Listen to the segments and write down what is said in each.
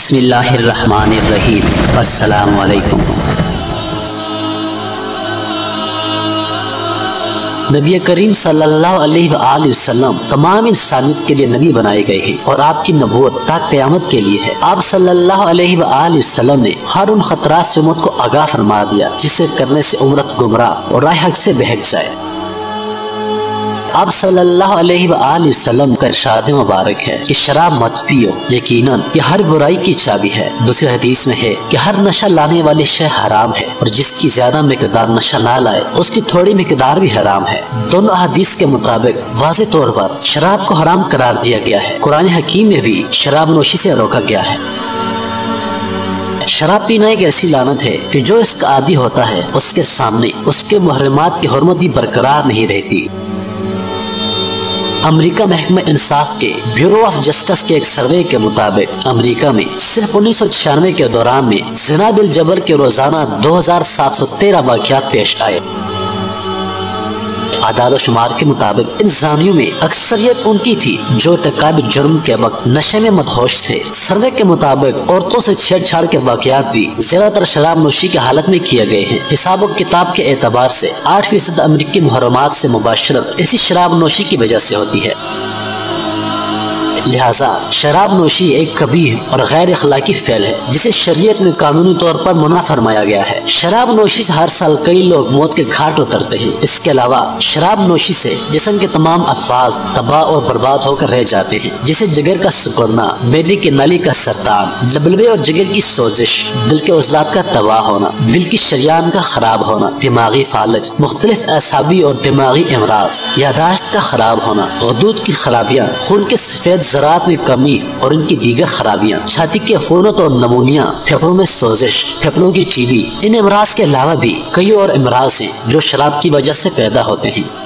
بسم اللہ الرحمن الرحیم۔ السلام علیکم۔ نبی کریم صلی اللہ علیہ وآلہ وسلم تمام انسانیت کے لیے نبی بنائے گئے ہیں اور آپ کی نبوت تا قیامت کے لیے ہے۔ آپ صلی اللہ علیہ وآلہ وسلم نے ہر ان خطرات سے امت کو آگاہ فرما دیا جسے کرنے سے امت گمراہ اور راہ حق سے بہک جائے۔ آپ صلی اللہ علیہ وآلہ وسلم کا ارشاد مبارک ہے کہ شراب مت پیو، یقیناً یہ ہر برائی کی چابی ہے۔ دوسری حدیث میں ہے کہ ہر نشہ لانے والی شے حرام ہے اور جس کی زیادہ مقدار نشہ نہ لائے اس کی تھوڑی مقدار بھی حرام ہے۔ دونوں احادیث کے مطابق واضح طور پر شراب کو حرام قرار دیا گیا ہے۔ قرآن حکیم میں بھی شراب نوشی سے روکا گیا ہے۔ شراب پینا ایک ایسی لعنت ہے کہ جو اس کا عادی ہوتا ہے اس کے سامنے اس کے محرمات کی حرمت بھی برقرار نہیں رہتی۔ امریکہ محکمہ انصاف کے بیورو آف جسٹس کے ایک سروے کے مطابق امریکہ میں صرف 1996 کے دوران میں زنا بالجبر کے روزانہ 2713 واقعات پیش آئے۔ اعداد و شمار کے مطابق ان زانیوں میں اکثریت ان کی تھی جو ارتکاب جرم کے وقت نشے میں مدہوش تھے۔ سروے کے مطابق عورتوں سے چھیڑ چھاڑ کے واقعات بھی زیادہ تر شراب نوشی کی حالت میں کیے گئے ہیں۔ حساب و کتاب کے اعتبار سے 8% امریکی محرمات سے مباشرت اسی شراب نوشی کی وجہ سے ہوتی ہے۔ لہٰذا شراب نوشی ایک قبیح اور غیر اخلاقی فعل ہے جسے شریعت میں قانونی طور پر منع فرمایا گیا ہے۔ شراب نوشی سے ہر سال کئی لوگ موت کے گھاٹ اترتے ہیں۔ اس کے علاوہ شراب نوشی سے جسم کے تمام افعال تباہ اور برباد ہو کر رہ جاتے ہیں، جسے جگر کا سکڑنا، معدے کی نلی کا سرطان، لبلبے اور جگر کی سوزش، دل کے عضلات کا تباہ ہونا، دل کی شریان کا خراب ہونا، دماغی فالج، مختلف اعصابی اور دماغی امراض، یادداشت کا خراب ہونا، غدود کی خرابیاں، خون کے سفید ذرات میں کمی اور ان کی دیگر خرابیاں، چھاتی کی عفونت اور نمونیا، پھیپھڑوں میں سوزش، پھیپھڑوں کی ٹی بی، ان امراض کے علاوہ بھی کئی اور امراض ہیں جو شراب کی وجہ سے پیدا ہوتے ہیں۔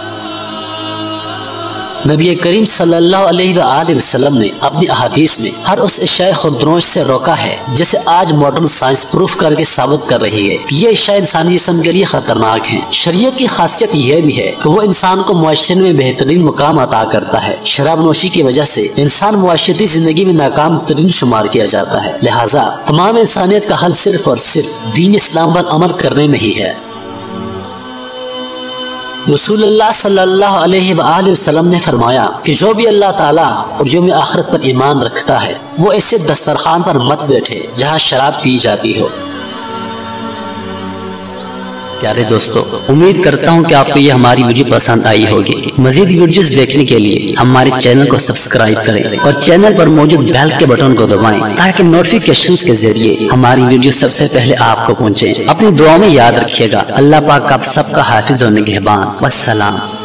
نبی کریم صلی اللہ علیہ وآلہ وسلم نے اپنی احادیث میں ہر اس اشیاء خودنوش سے روکا ہے جسے آج ماڈرن سائنس پروف کر کے ثابت کر رہی ہے کہ یہ اشیاء انسانی جسم کے لیے خطرناک ہیں۔ شریعت کی خاصیت یہ بھی ہے کہ وہ انسان کو معاشرے میں بہترین مقام عطا کرتا ہے۔ شراب نوشی کی وجہ سے انسان معاشرتی زندگی میں ناکام ترین شمار کیا جاتا ہے، لہٰذا تمام انسانیت کا حل صرف اور صرف دین اسلام پر عمل کرنے میں ہی ہے۔ رسول اللہ صلی اللہ علیہ وآلہ وسلم نے فرمایا کہ جو بھی اللہ تعالیٰ اور یوم آخرت پر ایمان رکھتا ہے وہ ایسے دسترخوان پر مت بیٹھے جہاں شراب پی جاتی ہو۔ پیارے دوستو، امید کرتا ہوں کہ آپ کو یہ ہماری ویڈیو پسند آئی ہوگی۔ مزید ویڈیوز دیکھنے کے لیے ہمارے چینل کو سبسکرائب کریں اور چینل پر موجود بیل کے بٹن کو دبائیں تاکہ نوٹیفیکیشنز کے ذریعے ہماری ویڈیو سب سے پہلے آپ کو پہنچے۔ اپنی دعاؤں میں یاد رکھیے گا۔ اللہ پاک آپ سب کا حافظ و نگہبان۔ والسلام۔